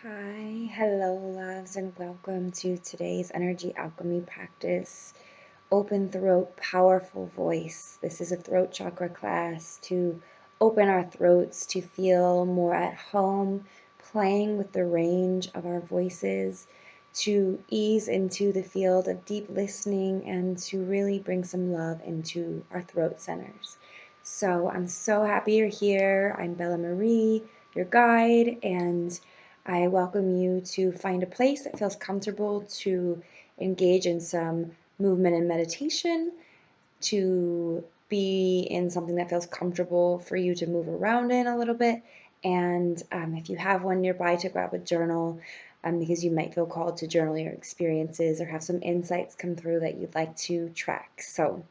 Hi, hello, loves, and welcome to today's Energy Alchemy practice. Open throat, powerful voice. This is a throat chakra class to open our throats, to feel more at home, playing with the range of our voices, to ease into the field of deep listening, and to really bring some love into our throat centers. So I'm so happy you're here. I'm Bella Marie, your guide, and I welcome you to find a place that feels comfortable to engage in some movement and meditation, to be in something that feels comfortable for you to move around in a little bit. And if you have one nearby, to grab a journal because you might feel called to journal your experiences or have some insights come through that you'd like to track. So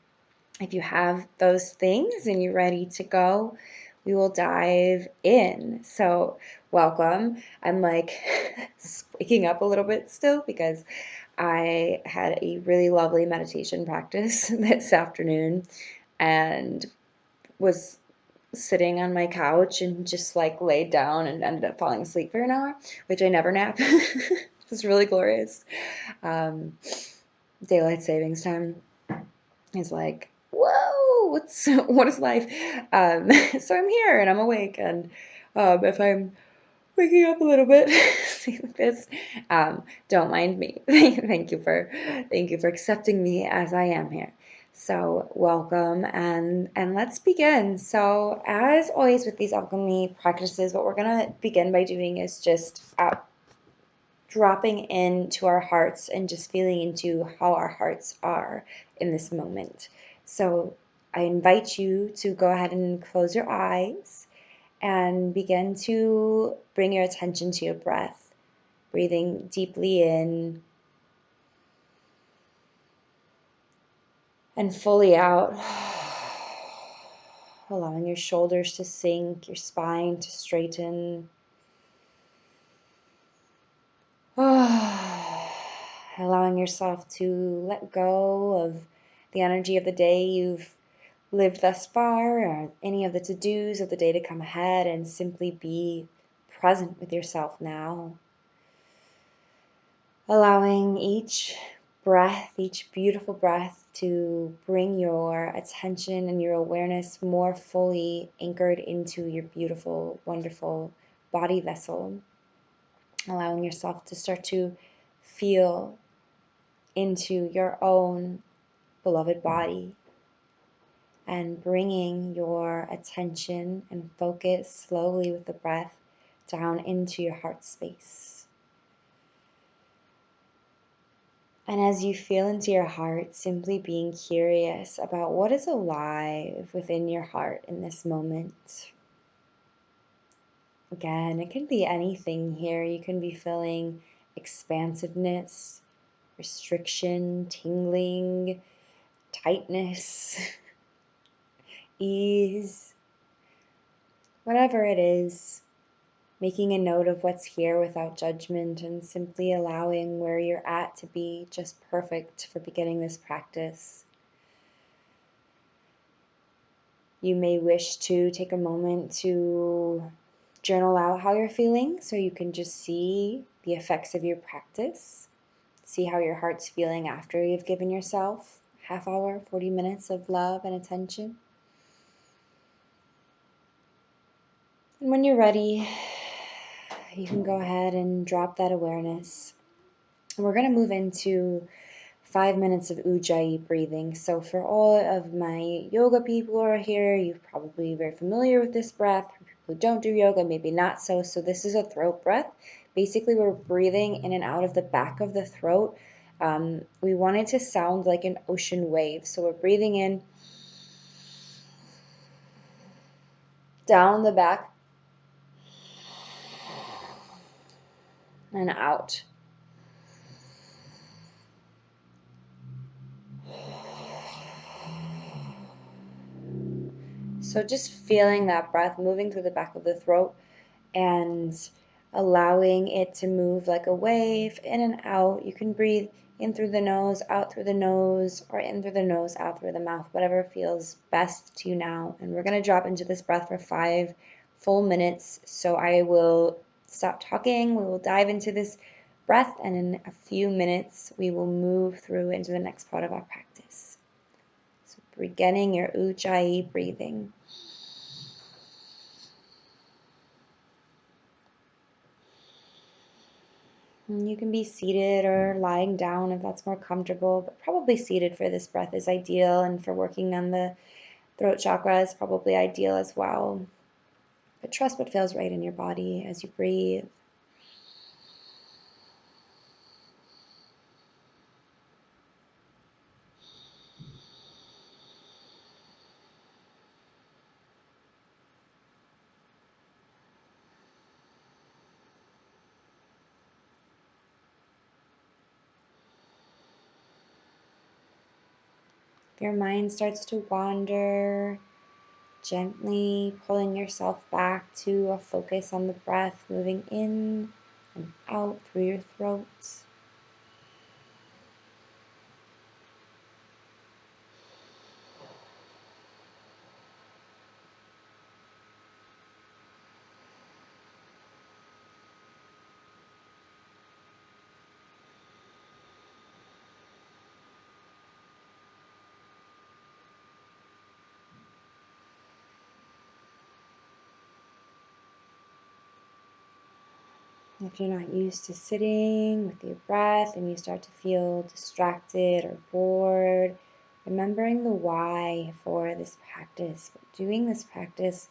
if you have those things and you're ready to go, we will dive in. So, welcome. I'm like waking up a little bit still because I had a really lovely meditation practice this afternoon and was sitting on my couch and just like laid down and ended up falling asleep for an hour, which I never nap. It was really glorious. Daylight savings time is like, whoa, what is life? So I'm here and I'm awake, and if I'm waking up a little bit like this, don't mind me. Thank you for accepting me as I am here. So welcome, and let's begin. So as always with these alchemy practices, what we're gonna begin by doing is just dropping into our hearts and just feeling into how our hearts are in this moment. So I invite you to go ahead and close your eyes and begin to bring your attention to your breath, breathing deeply in and fully out, allowing your shoulders to sink, your spine to straighten. Allowing yourself to let go of the energy of the day you've lived thus far, or any of the to-dos of the day to come ahead, and simply be present with yourself now. Allowing each breath, each beautiful breath, to bring your attention and your awareness more fully anchored into your beautiful, wonderful body vessel. Allowing yourself to start to feel into your own beloved body, and bringing your attention and focus slowly with the breath down into your heart space. And as you feel into your heart, simply being curious about what is alive within your heart in this moment. Again, it can be anything here. You can be feeling expansiveness, restriction, tingling, tightness, ease, whatever it is. Making a note of what's here without judgment, and simply allowing where you're at to be just perfect for beginning this practice. You may wish to take a moment to journal out how you're feeling, so you can just see the effects of your practice. See how your heart's feeling after you've given yourself half hour, 40 minutes of love and attention. And when you're ready, you can go ahead and drop that awareness. And we're going to move into 5 minutes of Ujjayi breathing. So for all of my yoga people who are here, you're probably very familiar with this breath. For people who don't do yoga, maybe not so. So this is a throat breath. Basically, we're breathing in and out of the back of the throat. We want it to sound like an ocean wave. So we're breathing in down the back and out. So just feeling that breath moving through the back of the throat and allowing it to move like a wave in and out. You can breathe in through the nose, out through the nose, or in through the nose, out through the mouth, whatever feels best to you now. And we're going to drop into this breath for 5 full minutes. So I will stop talking. We will dive into this breath, and in a few minutes, we will move through into the next part of our practice. So beginning your ujjayi breathing. And you can be seated or lying down if that's more comfortable, but probably seated for this breath is ideal, and for working on the throat chakra is probably ideal as well. But trust what feels right in your body as you breathe. If your mind starts to wander, gently pulling yourself back to a focus on the breath, moving in and out through your throat. If you're not used to sitting with your breath and you start to feel distracted or bored, remembering the why for this practice. We're doing this practice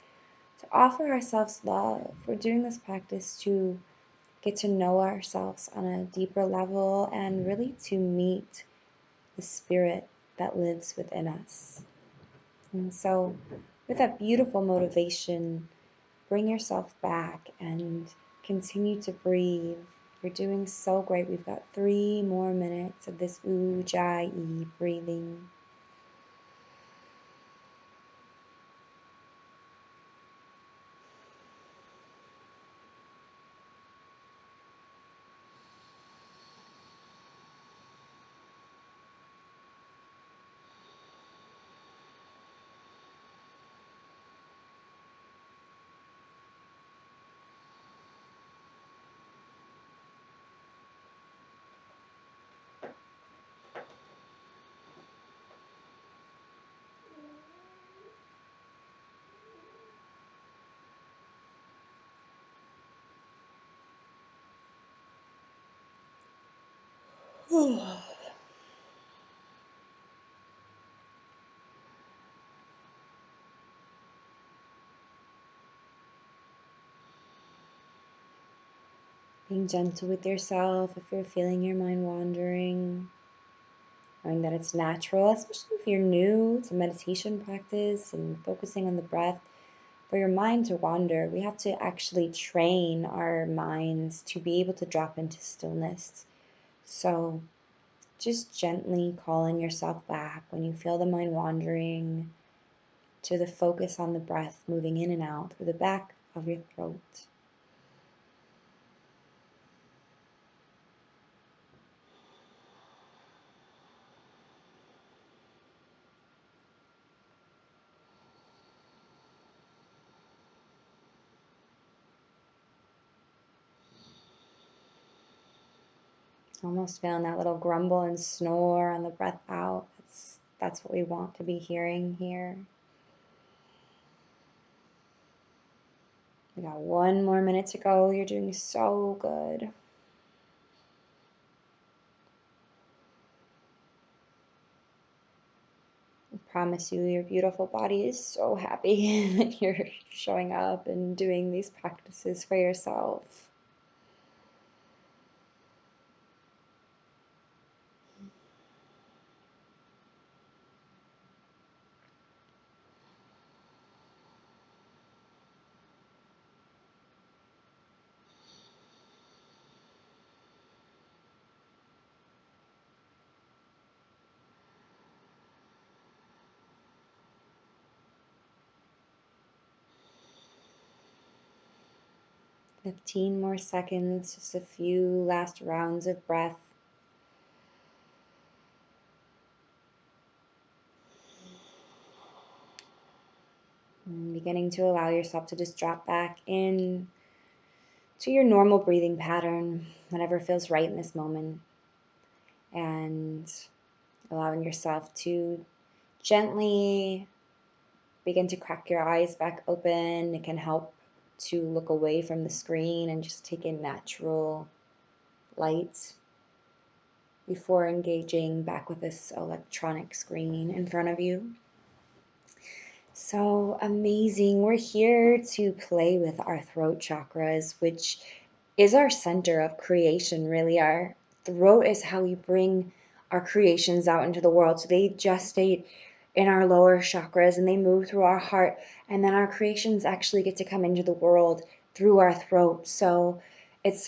to offer ourselves love. We're doing this practice to get to know ourselves on a deeper level and really to meet the spirit that lives within us. And so, with that beautiful motivation, bring yourself back and continue to breathe. You're doing so great. We've got 3 more minutes of this ujjayi breathing. Being gentle with yourself if you're feeling your mind wandering, knowing that it's natural, especially if you're new to meditation practice and focusing on the breath. For your mind to wander, we have to actually train our minds to be able to drop into stillness. So just gently calling yourself back when you feel the mind wandering to the focus on the breath moving in and out through the back of your throat. Almost feeling that little grumble and snore on the breath out. That's what we want to be hearing here. We got 1 more minute to go. You're doing so good. I promise you, your beautiful body is so happy that you're showing up and doing these practices for yourself. Fifteen more seconds, just a few last rounds of breath. And beginning to allow yourself to just drop back in to your normal breathing pattern, whatever feels right in this moment, and allowing yourself to gently begin to crack your eyes back open. It can help to look away from the screen and just take in natural light before engaging back with this electronic screen in front of you. So amazing. We're here to play with our throat chakras, which is our center of creation, really. Our throat is how we bring our creations out into the world. So they gestate in our lower chakras and they move through our heart, and then our creations actually get to come into the world through our throat. So it's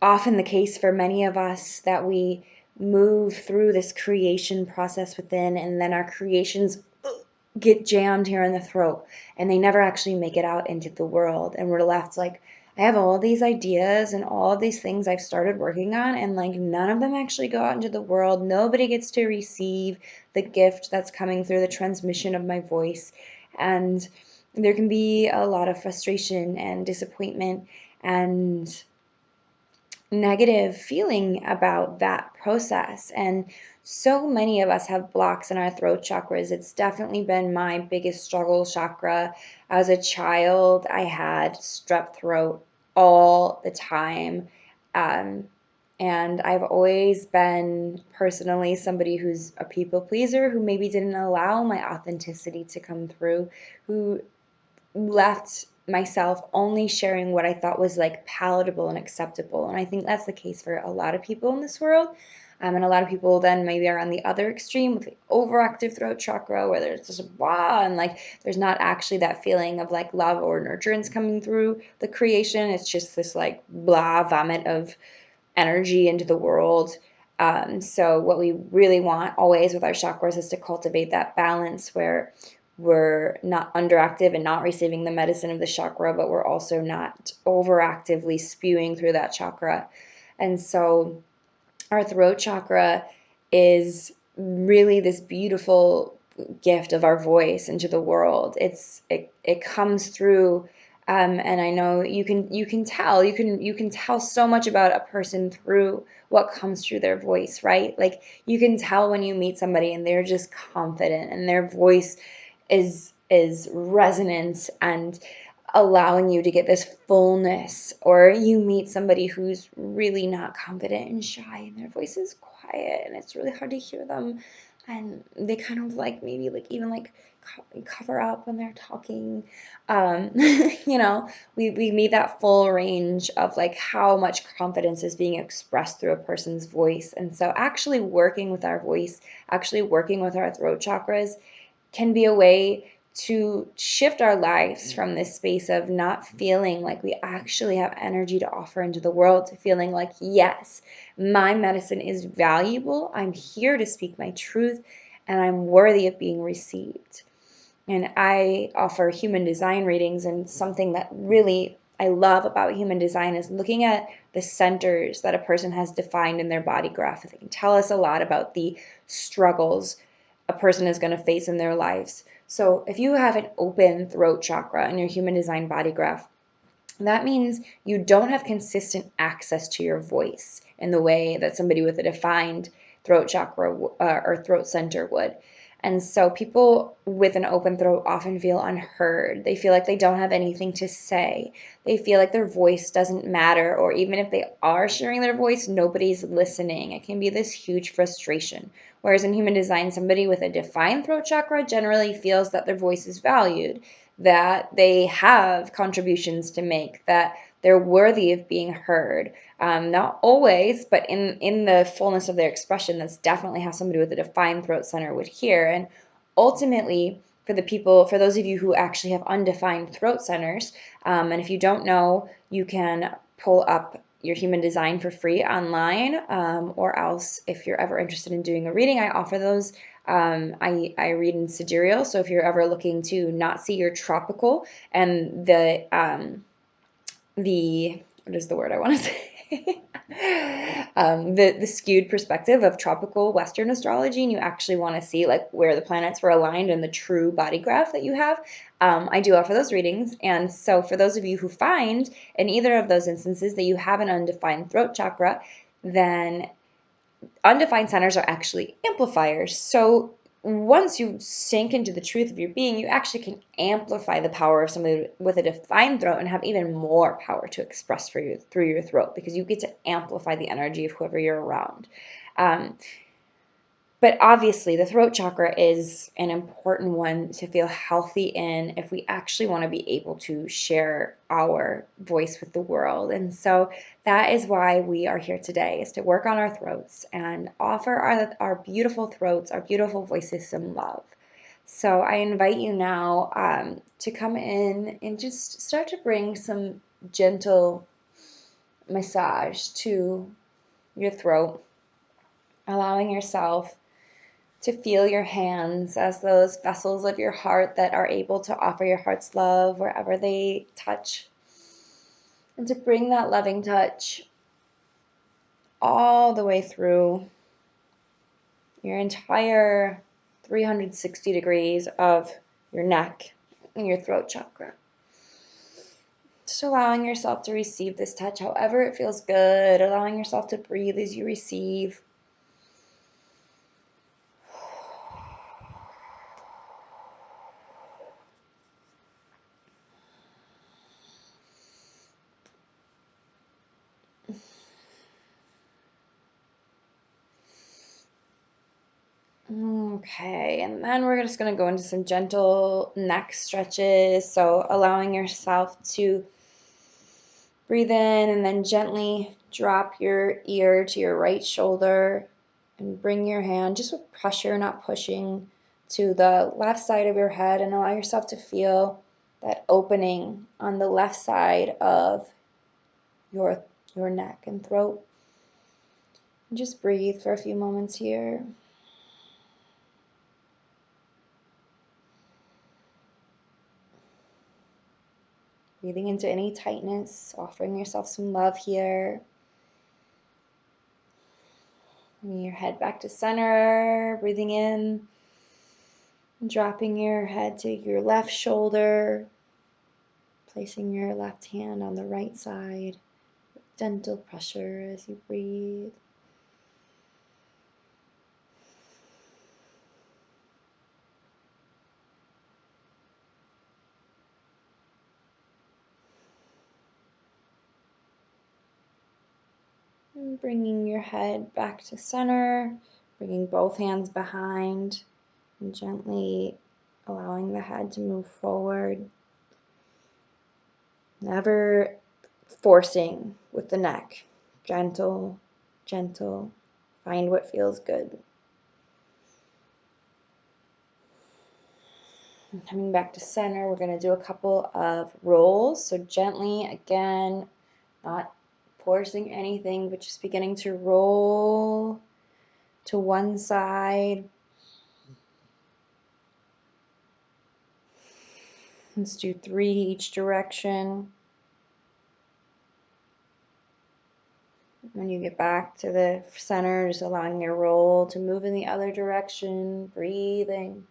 often the case for many of us that we move through this creation process within, and then our creations get jammed here in the throat and they never actually make it out into the world. And we're left like, I have all these ideas and all of these things I've started working on, and like none of them actually go out into the world. Nobody gets to receive the gift that's coming through the transmission of my voice. And there can be a lot of frustration and disappointment and negative feeling about that process. And so many of us have blocks in our throat chakras. It's definitely been my biggest struggle chakra. As a child, I had strep throat all the time. And I've always been personally somebody who's a people pleaser, who maybe didn't allow my authenticity to come through, who left myself only sharing what I thought was like palatable and acceptable. And I think that's the case for a lot of people in this world. And a lot of people then maybe are on the other extreme with the overactive throat chakra, where there's just blah, and like there's not actually that feeling of like love or nurturance coming through the creation. It's just this like blah vomit of energy into the world. So what we really want always with our chakras is to cultivate that balance where we're not underactive and not receiving the medicine of the chakra, but we're also not overactively spewing through that chakra. And so our throat chakra is really this beautiful gift of our voice into the world. It comes through, and I know you can tell so much about a person through what comes through their voice, right? Like you can tell when you meet somebody and they're just confident and their voice is resonant and allowing you to get this fullness. Or you meet somebody who's really not confident and shy and their voice is quiet and it's really hard to hear them, and they kind of like maybe like even like cover up when they're talking. We meet that full range of like how much confidence is being expressed through a person's voice. And so actually working with our voice, actually working with our throat chakras can be a way to shift our lives from this space of not feeling like we actually have energy to offer into the world to feeling like, yes, my medicine is valuable. I'm here to speak my truth and I'm worthy of being received. And I offer human design readings, and something that really I love about human design is looking at the centers that a person has defined in their body graph. It can tell us a lot about the struggles a person is going to face in their lives. So if you have an open throat chakra in your human design body graph, that means you don't have consistent access to your voice in the way that somebody with a defined throat chakra or throat center would. And so people with an open throat often feel unheard. They feel like they don't have anything to say. They feel like their voice doesn't matter, or even if they are sharing their voice, nobody's listening. It can be this huge frustration. Whereas in human design, somebody with a defined throat chakra generally feels that their voice is valued, that they have contributions to make, that they're worthy of being heard. Not always, but in the fullness of their expression, that's definitely how somebody with a defined throat center would hear. And ultimately, for those of you who actually have undefined throat centers, and if you don't know, you can pull up your human design for free online, or else if you're ever interested in doing a reading, I offer those. I read in sidereal, so if you're ever looking to not see your tropical and the what is the word I want to say? the skewed perspective of tropical Western astrology, and you actually want to see like where the planets were aligned in the true body graph that you have, I do offer those readings. And so for those of you who find in either of those instances that you have an undefined throat chakra, then undefined centers are actually amplifiers. So once you sink into the truth of your being, you actually can amplify the power of somebody with a defined throat and have even more power to express for you through your throat, because you get to amplify the energy of whoever you're around. But obviously, the throat chakra is an important one to feel healthy in if we actually want to be able to share our voice with the world. And so that is why we are here today, is to work on our throats and offer our beautiful throats, our beautiful voices some love. So I invite you now to come in and just start to bring some gentle massage to your throat, allowing yourself to feel your hands as those vessels of your heart that are able to offer your heart's love wherever they touch. And to bring that loving touch all the way through your entire 360 degrees of your neck and your throat chakra. Just allowing yourself to receive this touch however it feels good, allowing yourself to breathe as you receive. Okay, and then we're just going to go into some gentle neck stretches. So allowing yourself to breathe in and then gently drop your ear to your right shoulder and bring your hand, just with pressure, not pushing, to the left side of your head, and allow yourself to feel that opening on the left side of your neck and throat. And just breathe for a few moments here. Breathing into any tightness, offering yourself some love here. Bringing your head back to center, breathing in, dropping your head to your left shoulder, placing your left hand on the right side, with gentle pressure as you breathe. And bringing your head back to center, bringing both hands behind, and gently allowing the head to move forward. Never forcing with the neck. Gentle, gentle. Find what feels good. And coming back to center, we're going to do a couple of rolls. So gently, again, not forcing anything, but just beginning to roll to one side. Let's do 3 each direction. When you get back to the center, just allowing your roll to move in the other direction, breathing.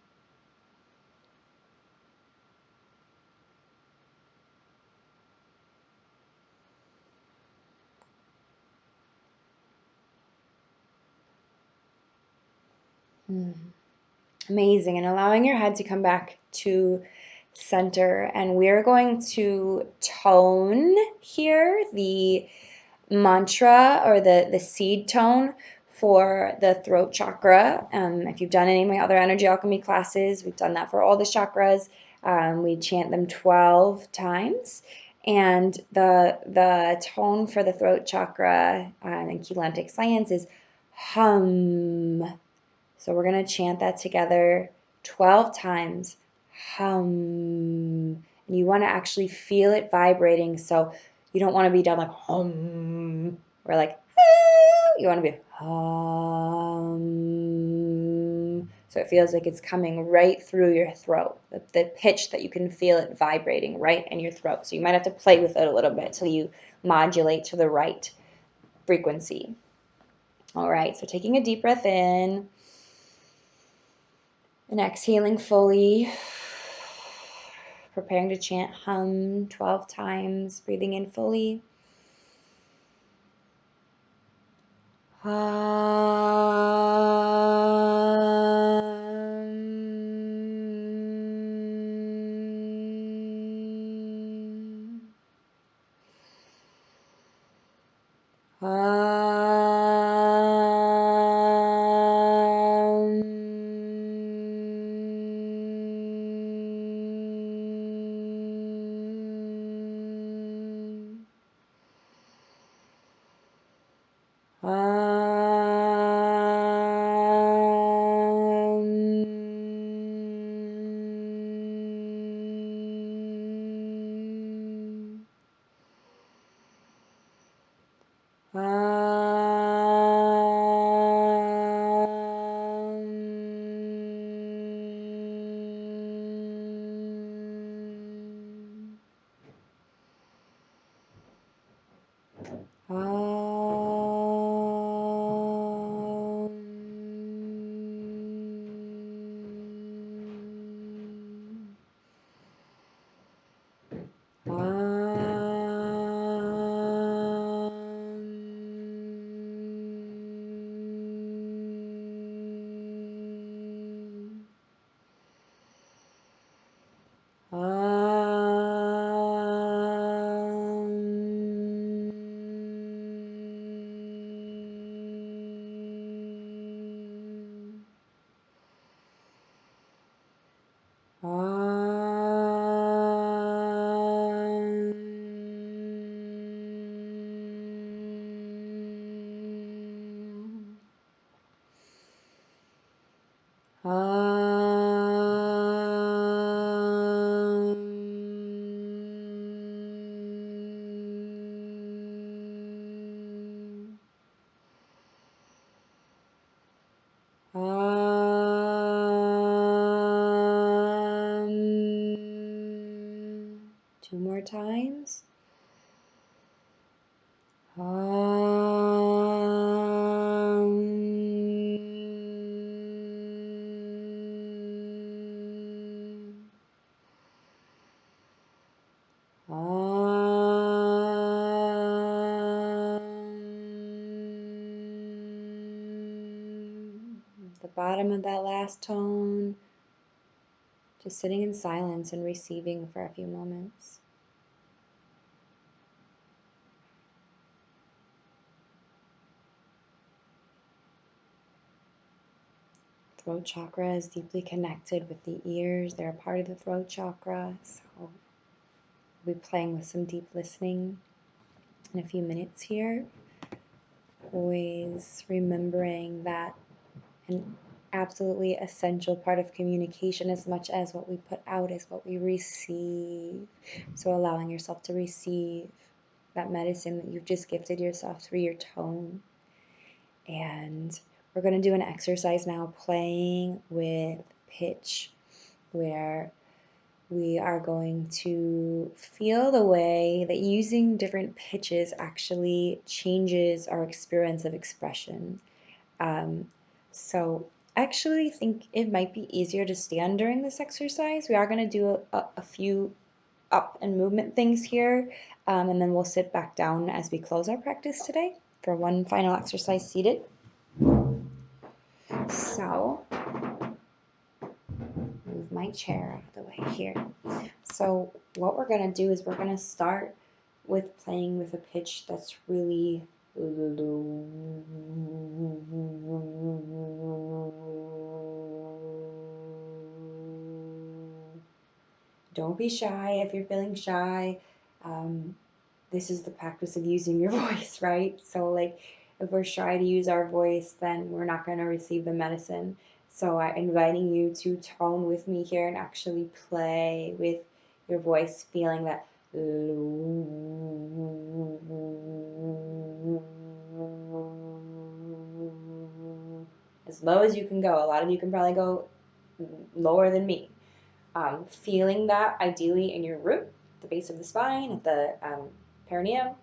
Amazing. And allowing your head to come back to center. And we're going to tone here the mantra or the seed tone for the throat chakra. If you've done any of my other energy alchemy classes, we've done that for all the chakras. We chant them 12 times. And the tone for the throat chakra in Keylontic science is hum. So we're going to chant that together 12 times. Hum. And you want to actually feel it vibrating. So you don't want to be done like hum or like ah. You want to be hum. So it feels like it's coming right through your throat. The pitch that you can feel it vibrating right in your throat. So you might have to play with it a little bit till you modulate to the right frequency. All right, so taking a deep breath in and exhaling fully. Preparing to chant hum 12 times, breathing in fully. Two more times. The bottom of that last tone, just sitting in silence and receiving for a few moments. Throat chakra is deeply connected with the ears. They're a part of the throat chakra. So we'll be playing with some deep listening in a few minutes here. Always remembering that an absolutely essential part of communication, as much as what we put out is what we receive. So allowing yourself to receive that medicine that you've just gifted yourself through your tone. And we're going to do an exercise now playing with pitch, where we are going to feel the way that using different pitches actually changes our experience of expression. So I actually think it might be easier to stand during this exercise. We are going to do a few up and movement things here, and then we'll sit back down as we close our practice today for one final exercise seated. So move my chair out of the way here. So what we're going to do is we're going to start with playing with a pitch that's really low. Don't be shy if you're feeling shy. This is the practice of using your voice, right? So like if we're shy to use our voice, then we're not going to receive the medicine. So I'm inviting you to tone with me here and actually play with your voice, feeling that as low as you can go. A lot of you can probably go lower than me. Feeling that ideally in your root, the base of the spine, at the perineum.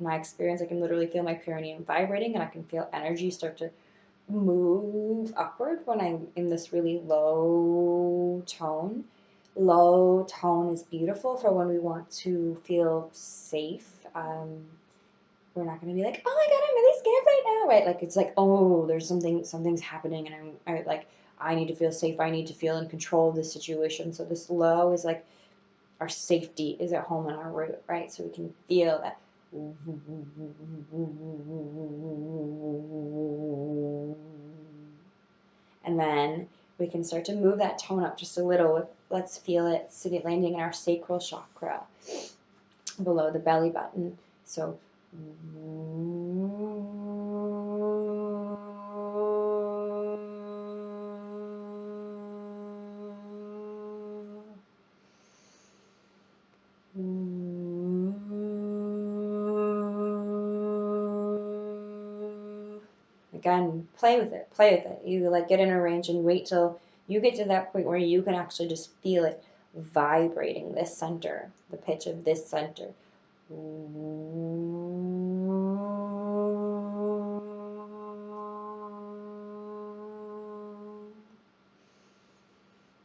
my experience, I can literally feel my perineum vibrating, and I can feel energy start to move upward when I'm in this really low tone. Low tone is beautiful for when we want to feel safe. We're not going to be like, oh my god, I'm really scared right now, right? Like, it's like, oh, there's something's happening, and I need to feel safe. I need to feel in control of this situation. So this low is like our safety is at home in our root, right? So we can feel that. And then we can start to move that tone up just a little. Let's feel it sitting, landing in our sacral chakra below the belly button. So again, play with it, play with it. You like get in a range and wait till you get to that point where you can actually just feel it vibrating this center, the pitch of this center. And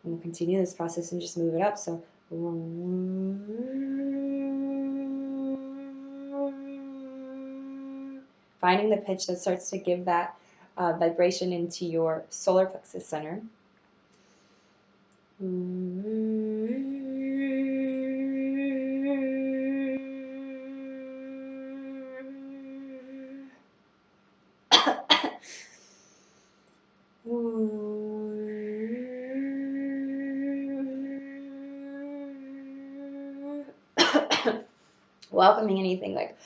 we'll continue this process and just move it up. So finding the pitch that starts to give that vibration into your solar plexus center. Welcoming anything like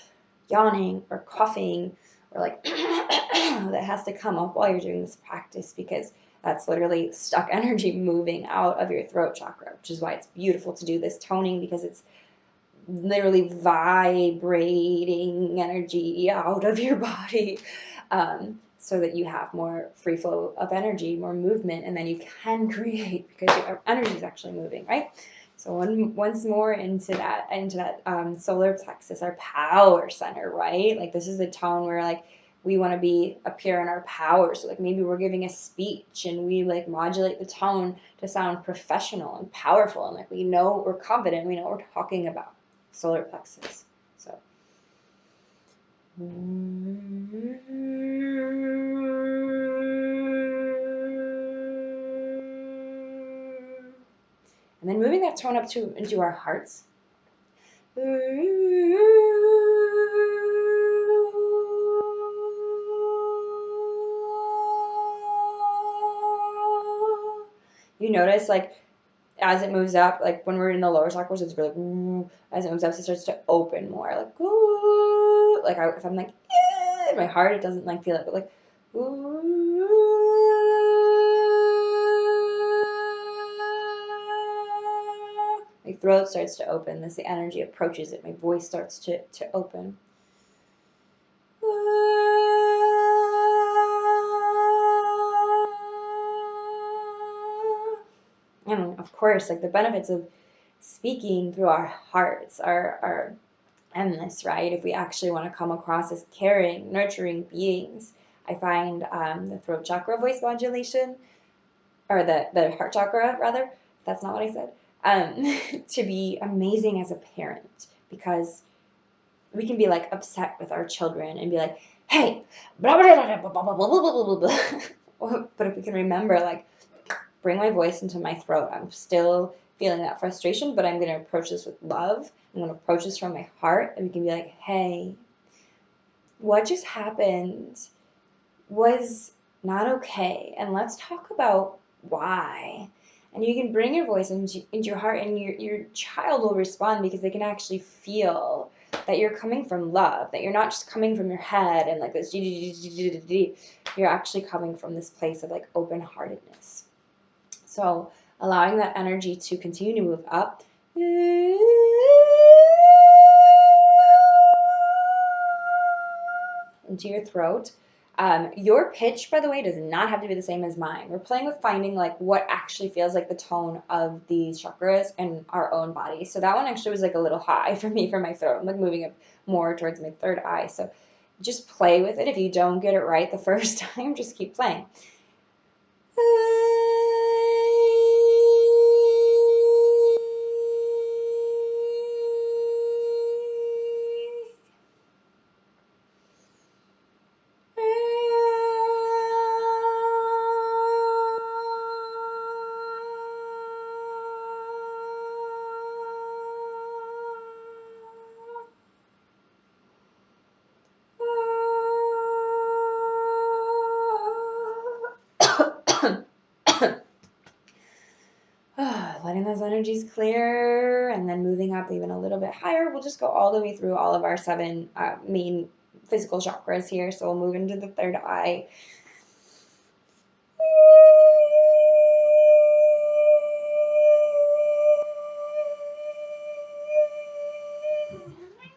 yawning or coughing or like that has to come up while you're doing this practice, because that's literally stuck energy moving out of your throat chakra, which is why it's beautiful to do this toning, because it's literally vibrating energy out of your body, so that you have more free flow of energy, more movement, and then you can create because your energy is actually moving, right? So once more into that solar plexus, our power center, right? Like this is the tone where like we want to appear in our power. So like maybe we're giving a speech and we like modulate the tone to sound professional and powerful, and like we know we're confident, we know what we're talking about. Solar plexus. So and then moving that tone up into our hearts. You notice like as it moves up, like when we're in the lower chakras, it's really as it moves up, it starts to open more. Like if I'm like in my heart, it doesn't like feel it, but like my throat starts to open. As the energy approaches it, my voice starts to open. And of course, like the benefits of speaking through our hearts are endless, right? If we actually want to come across as caring, nurturing beings, I find the throat chakra voice modulation, or the heart chakra rather, that's not what I said, to be amazing as a parent, because we can be like upset with our children and be like, hey, blah, blah, blah, blah, blah, blah, blah, blah, blah, blah. But if we can remember, like, bring my voice into my throat, I'm still feeling that frustration, but I'm going to approach this with love. I'm going to approach this from my heart, and we can be like, hey, what just happened was not okay, and let's talk about why. And you can bring your voice into your heart, and your child will respond, because they can actually feel that you're coming from love, that you're not just coming from your head and like this, you're actually coming from this place of like open-heartedness. So allowing that energy to continue to move up. Into your throat. Your pitch, by the way, does not have to be the same as mine. We're playing with finding like what actually feels like the tone of these chakras in our own body. So that one actually was like a little high for me for my throat. I'm like moving up more towards my third eye. So just play with it. If you don't get it right the first time, just keep playing. Letting those energies clear and then moving up even a little bit higher. We'll just go all the way through all of our 7 main physical chakras here. So we'll move into the third eye.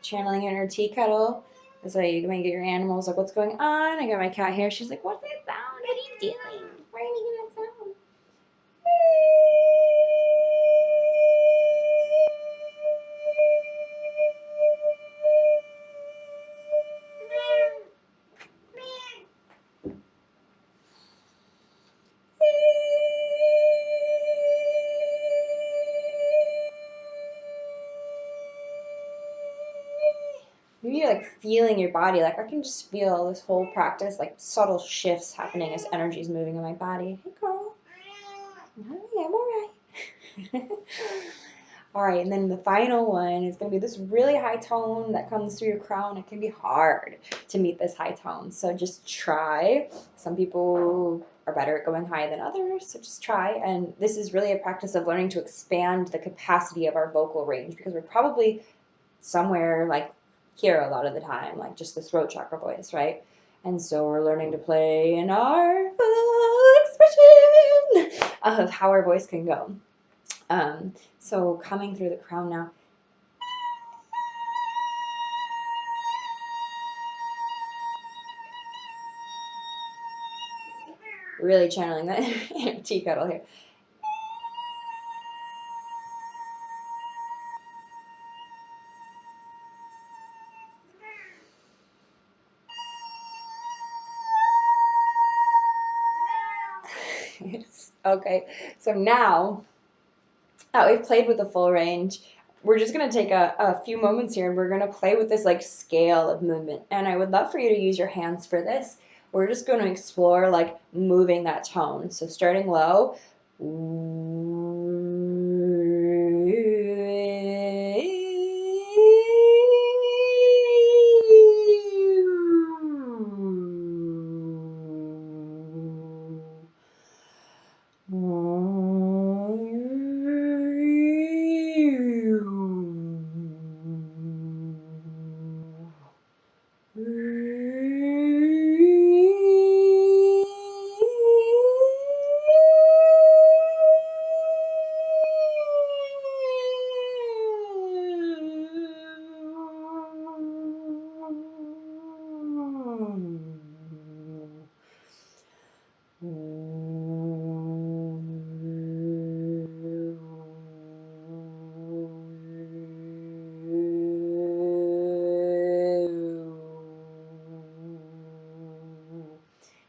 Channeling in her tea kettle. That's why you might get your animals like, what's going on? I got my cat here. She's like, what's that sound? What are you doing? Why are you making that sound? Maybe you're like feeling your body. Like I can just feel this whole practice, like subtle shifts happening as energy is moving in my body. Hey, girl. Hi, I'm all right. All right, and then the final one is going to be this really high tone that comes through your crown. It can be hard to meet this high tone, so just try. Some people are better at going high than others, so just try. And this is really a practice of learning to expand the capacity of our vocal range because we're probably somewhere like here a lot of the time, like just the throat chakra voice, right? And so we're learning to play in our full expression of how our voice can go. So coming through the crown now. Really channeling that tea kettle here. Okay, so now we've played with the full range, we're just going to take a few moments here and we're going to play with this like scale of movement. And I would love for you to use your hands for this. We're just going to explore like moving that tone. So starting low.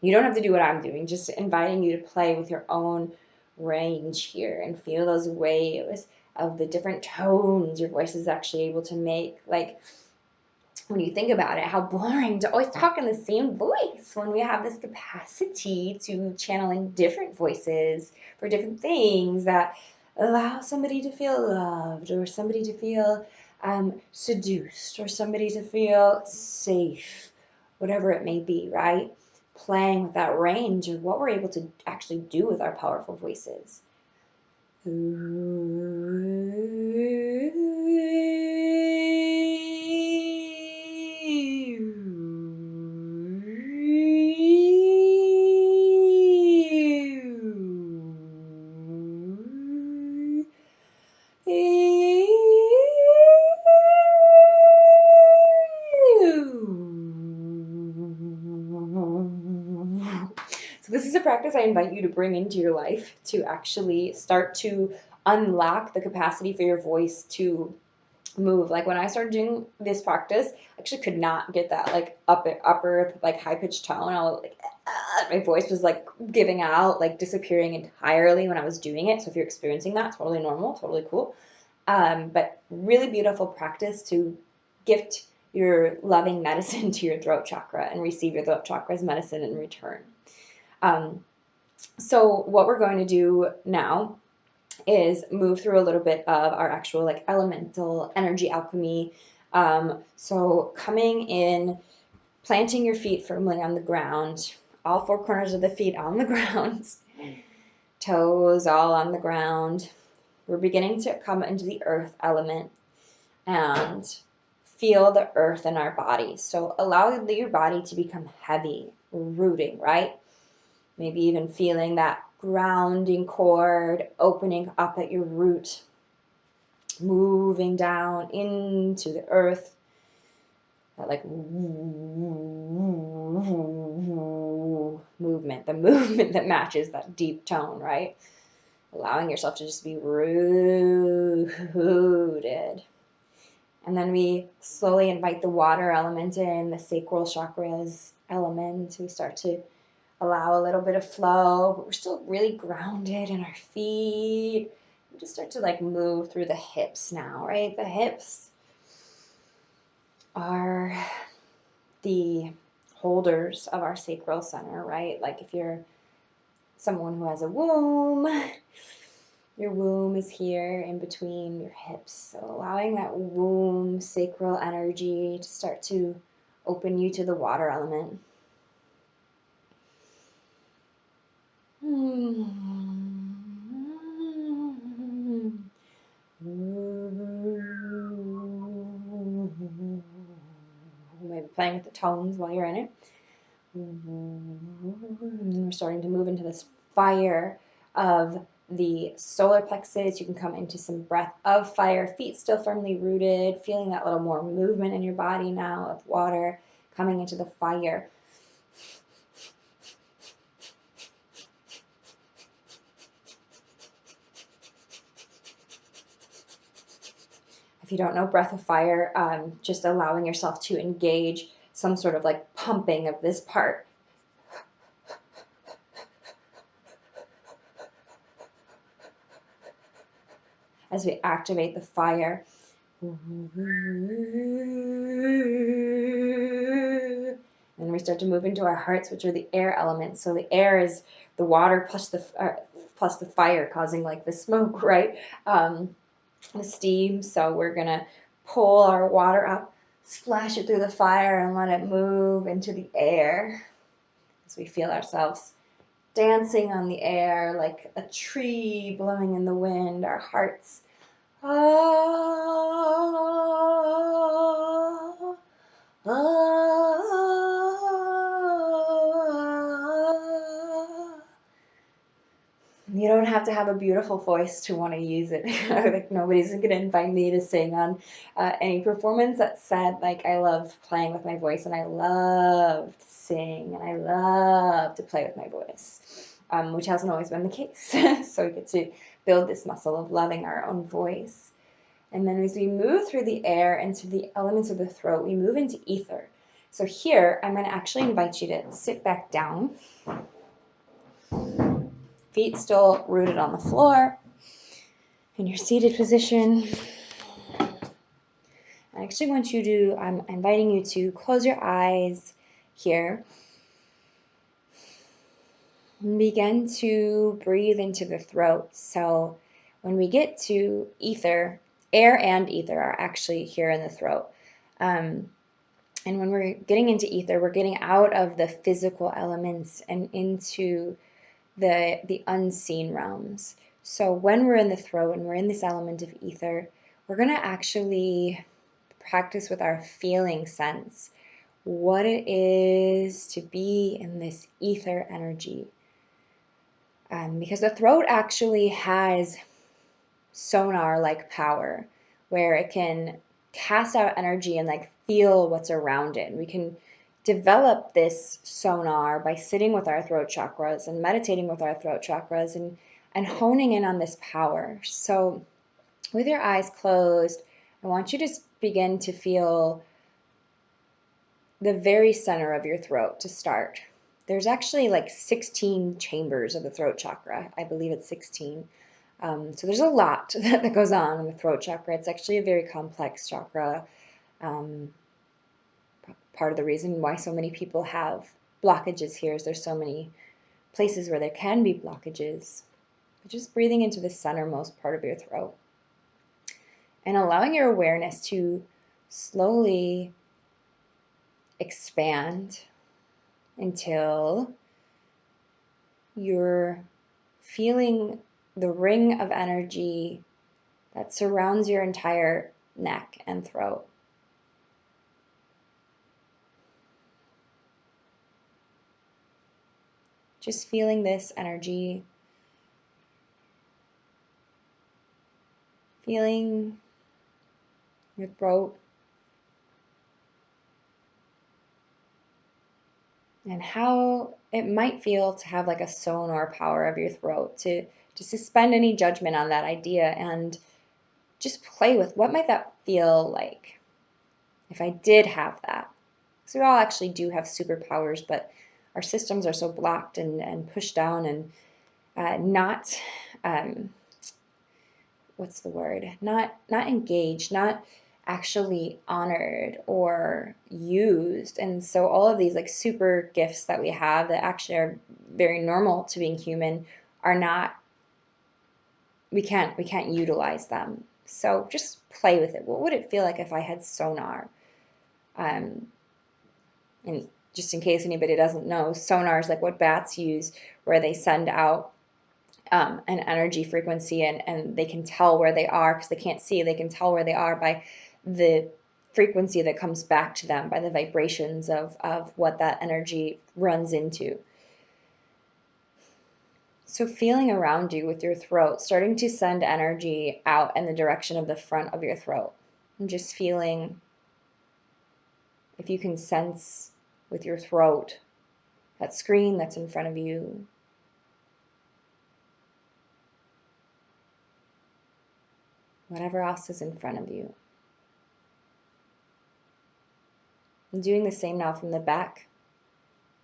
You don't have to do what I'm doing, just inviting you to play with your own range here and feel those waves of the different tones your voice is actually able to make. Like when you think about it, how boring to always talk in the same voice when we have this capacity to channeling different voices for different things that allow somebody to feel loved or somebody to feel seduced or somebody to feel safe, whatever it may be, right? Playing with that range of what we're able to actually do with our powerful voices. practice I invite you to bring into your life to actually start to unlock the capacity for your voice to move. Like when I started doing this practice, I actually could not get that like upper like high pitched tone. I was like, my voice was like giving out, like disappearing entirely when I was doing it. So if you're experiencing that, totally normal, totally cool. But really beautiful practice to gift your loving medicine to your throat chakra and receive your throat chakra's medicine in return. So what we're going to do now is move through a little bit of our actual like elemental energy alchemy. So coming in, planting your feet firmly on the ground, all four corners of the feet on the ground, toes all on the ground. We're beginning to come into the earth element and feel the earth in our body. So allow your body to become heavy, rooting, right? Maybe even feeling that grounding cord opening up at your root, moving down into the earth. That like movement, the movement that matches that deep tone, right? Allowing yourself to just be rooted. And then we slowly invite the water element in, the sacral chakras element. We start to allow a little bit of flow, but we're still really grounded in our feet. We just start to like move through the hips now, right? The hips are the holders of our sacral center, right? Like if you're someone who has a womb, your womb is here in between your hips. So allowing that womb sacral energy to start to open you to the water element. Maybe playing with the tones while you're in it. We're starting to move into this fire of the solar plexus. You can come into some breath of fire, feet still firmly rooted, feeling that little more movement in your body now of water coming into the fire. If you don't know breath of fire, just allowing yourself to engage some sort of like pumping of this part. As we activate the fire. And we start to move into our hearts, which are the air elements. So the air is the water plus the fire causing like the smoke, right? The steam. So we're gonna pull our water up, splash it through the fire, and let it move into the air as we feel ourselves dancing on the air like a tree blowing in the wind. Our hearts. You don't have to have a beautiful voice to want to use it. Like nobody's gonna invite me to sing on any performance. That said, like I love playing with my voice, and I love to sing, and I love to play with my voice, which hasn't always been the case. So we get to build this muscle of loving our own voice. And then as we move through the air into the elements of the throat, we move into ether. So here, I'm going to actually invite you to sit back down. Feet still rooted on the floor in your seated position. I actually want you to, I'm inviting you to close your eyes here. And begin to breathe into the throat. So when we get to ether, air and ether are actually here in the throat. And when we're getting into ether, we're getting out of the physical elements and into the unseen realms. So when we're in the throat and we're in this element of ether, we're going to actually practice with our feeling sense what it is to be in this ether energy. Because the throat actually has sonar-like power where it can cast out energy and like feel what's around it. We can develop this sonar by sitting with our throat chakras and meditating with our throat chakras and honing in on this power. So with your eyes closed, I want you to begin to feel the very center of your throat to start. There's actually like 16 chambers of the throat chakra. I believe it's 16. So there's a lot that goes on in the throat chakra. It's actually a very complex chakra. Part of the reason why so many people have blockages here is there's so many places where there can be blockages. But just breathing into the centermost part of your throat and allowing your awareness to slowly expand until you're feeling the ring of energy that surrounds your entire neck and throat. Just feeling this energy, feeling your throat, and how it might feel to have like a sonar power of your throat, to suspend any judgment on that idea and just play with what might that feel like if I did have that. So we all actually do have superpowers, but our systems are so blocked and pushed down and not, what's the word? Not engaged, not actually honored or used. And so all of these like super gifts that we have that actually are very normal to being human are not, we can't utilize them. So just play with it. What would it feel like if I had sonar? And just in case anybody doesn't know, sonar is like what bats use, where they send out an energy frequency and they can tell where they are because they can't see. They can tell where they are by the frequency that comes back to them, by the vibrations of what that energy runs into. So feeling around you with your throat, starting to send energy out in the direction of the front of your throat. And just feeling if you can sense with your throat that screen that's in front of you. Whatever else is in front of you. I'm doing the same now from the back.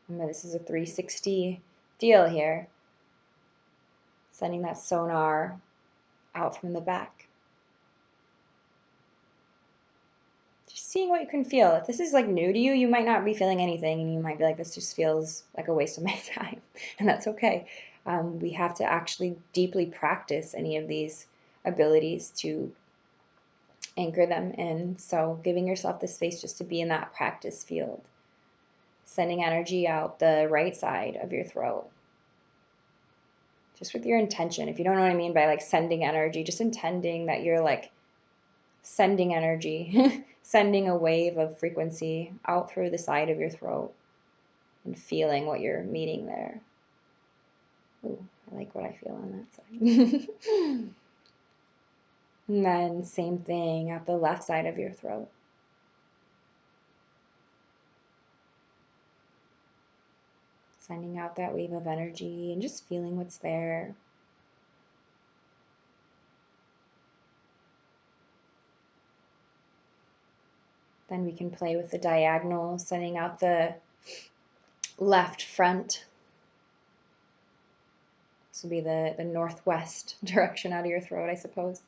Remember, this is a 360 deal here. Sending that sonar out from the back. Just seeing what you can feel. If this is like new to you, you might not be feeling anything and you might be like, this just feels like a waste of my time. And that's okay. We have to actually deeply practice any of these abilities to anchor them in. So giving yourself the space just to be in that practice field. Sending energy out the right side of your throat. Just with your intention. If you don't know what I mean by like sending energy, just intending that you're like sending energy, sending a wave of frequency out through the side of your throat and feeling what you're meeting there. Ooh, I like what I feel on that side. And then same thing at the left side of your throat. Sending out that wave of energy and just feeling what's there. Then we can play with the diagonal, sending out the left front. This will be the northwest direction out of your throat, I suppose.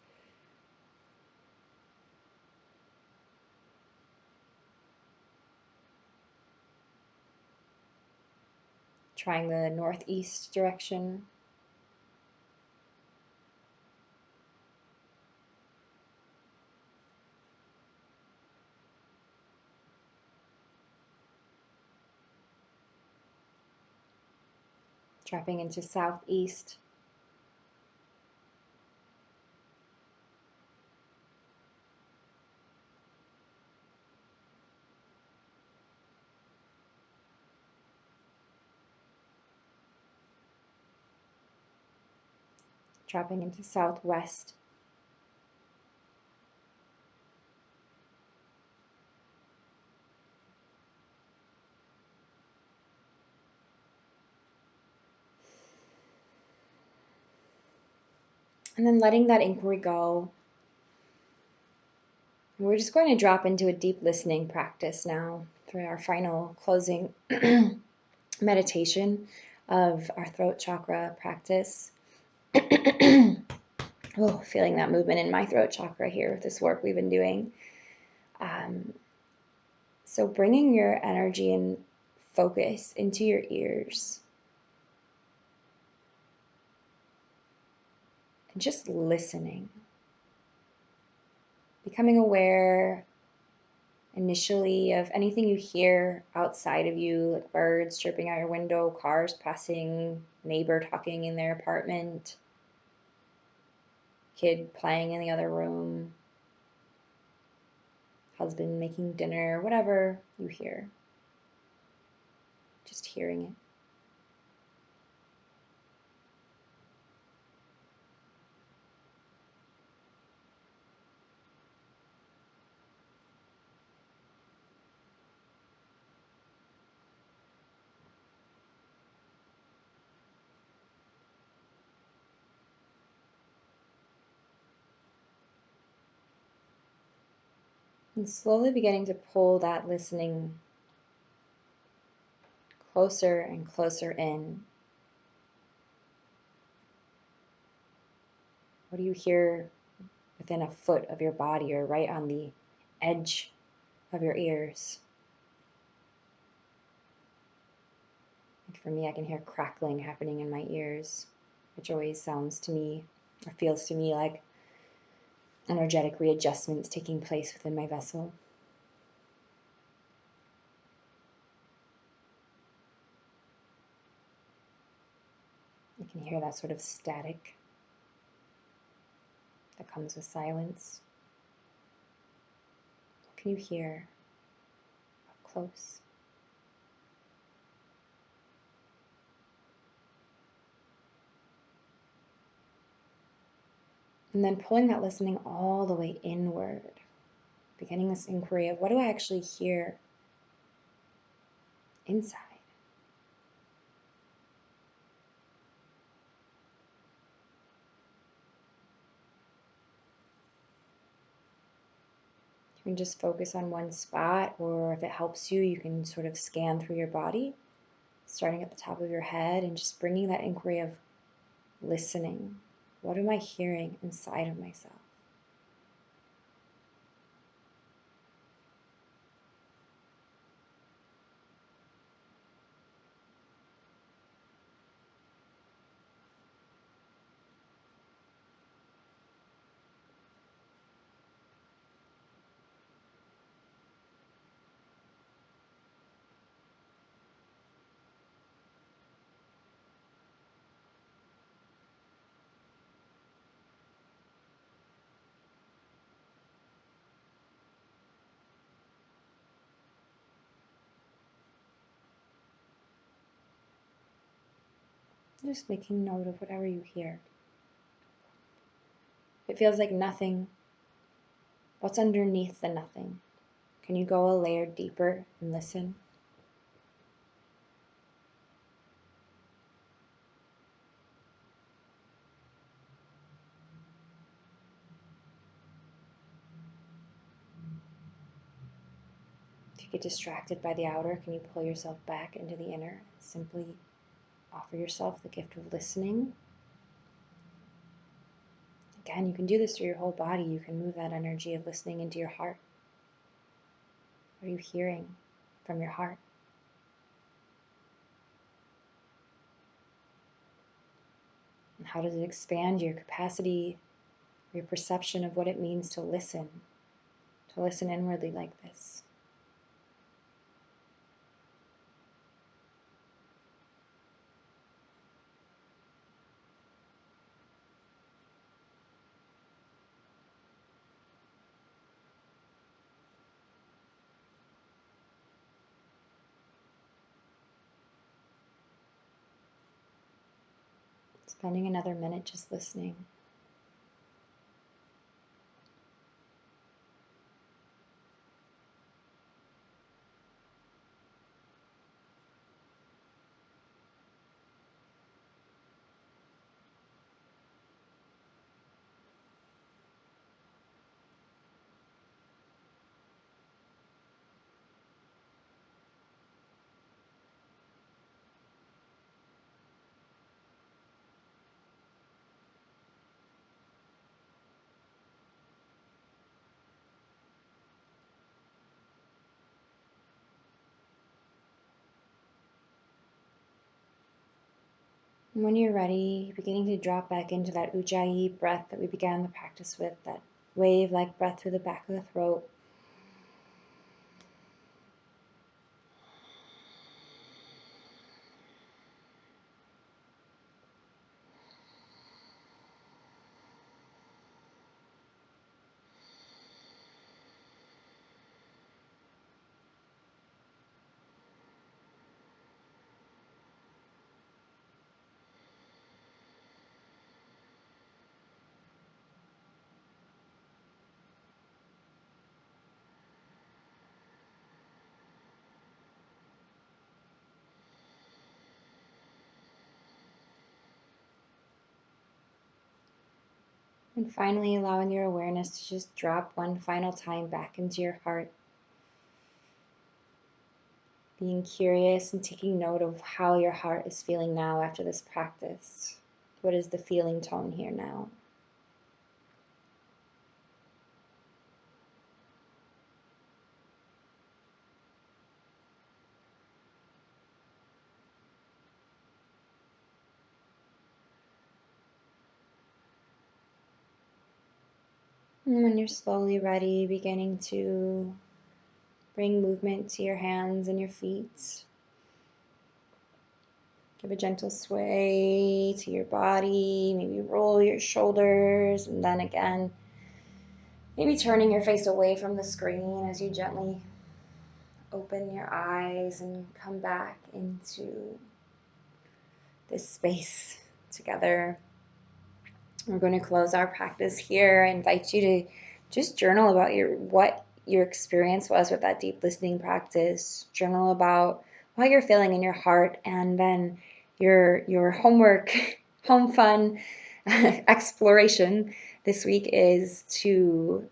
Trying the northeast direction. Dropping into southeast. Dropping into southwest. And then letting that inquiry go. We're just going to drop into a deep listening practice now for our final closing meditation of our throat chakra practice. Oh, feeling that movement in my throat chakra here with this work we've been doing. So bringing your energy and focus into your ears. And just listening. Becoming aware initially of anything you hear outside of you, like birds chirping out your window, cars passing, neighbor talking in their apartment, kid playing in the other room, husband making dinner, whatever you hear. Just hearing it. And slowly beginning to pull that listening closer and closer in. What do you hear within a foot of your body or right on the edge of your ears? Like for me, I can hear crackling happening in my ears, which always sounds to me or feels to me like energetic readjustments taking place within my vessel. You can hear that sort of static that comes with silence. What can you hear up close? And then pulling that listening all the way inward, beginning this inquiry of what do I actually hear inside? You can just focus on one spot, or if it helps you, you can sort of scan through your body, starting at the top of your head and just bringing that inquiry of listening. What am I hearing inside of myself? Just making note of whatever you hear. If it feels like nothing, what's underneath the nothing? Can you go a layer deeper and listen? If you get distracted by the outer, can you pull yourself back into the inner? Simply offer yourself the gift of listening. Again, you can do this through your whole body. You can move that energy of listening into your heart. What are you hearing from your heart? And how does it expand your capacity, your perception of what it means to listen inwardly like this? Spending another minute just listening. And when you're ready, beginning to drop back into that ujjayi breath that we began the practice with, that wave-like breath through the back of the throat. And finally, allowing your awareness to just drop one final time back into your heart. Being curious and taking note of how your heart is feeling now after this practice. What is the feeling tone here now? And when you're slowly ready, beginning to bring movement to your hands and your feet. Give a gentle sway to your body, maybe roll your shoulders, and then again, maybe turning your face away from the screen as you gently open your eyes and come back into this space together. We're going to close our practice here. I invite you to just journal about what your experience was with that deep listening practice. Journal about what you're feeling in your heart, and then your homework, home fun exploration this week is to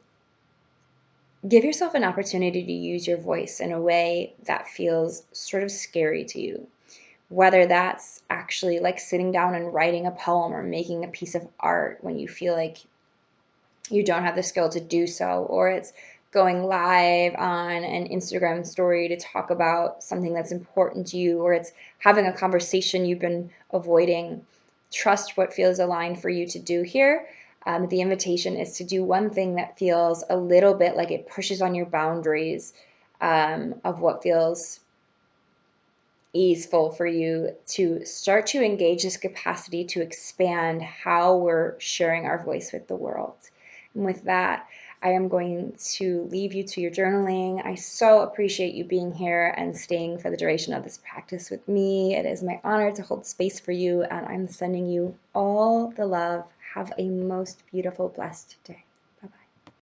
give yourself an opportunity to use your voice in a way that feels sort of scary to you. Whether that's actually like sitting down and writing a poem or making a piece of art when you feel like you don't have the skill to do so, or it's going live on an Instagram story to talk about something that's important to you, or it's having a conversation you've been avoiding. Trust what feels aligned for you to do here. The invitation is to do one thing that feels a little bit like it pushes on your boundaries of what feels easeful for you, to start to engage this capacity to expand how we're sharing our voice with the world. And with that, I am going to leave you to your journaling. I so appreciate you being here and staying for the duration of this practice with me. It is my honor to hold space for you, and I'm sending you all the love. Have a most beautiful, blessed day.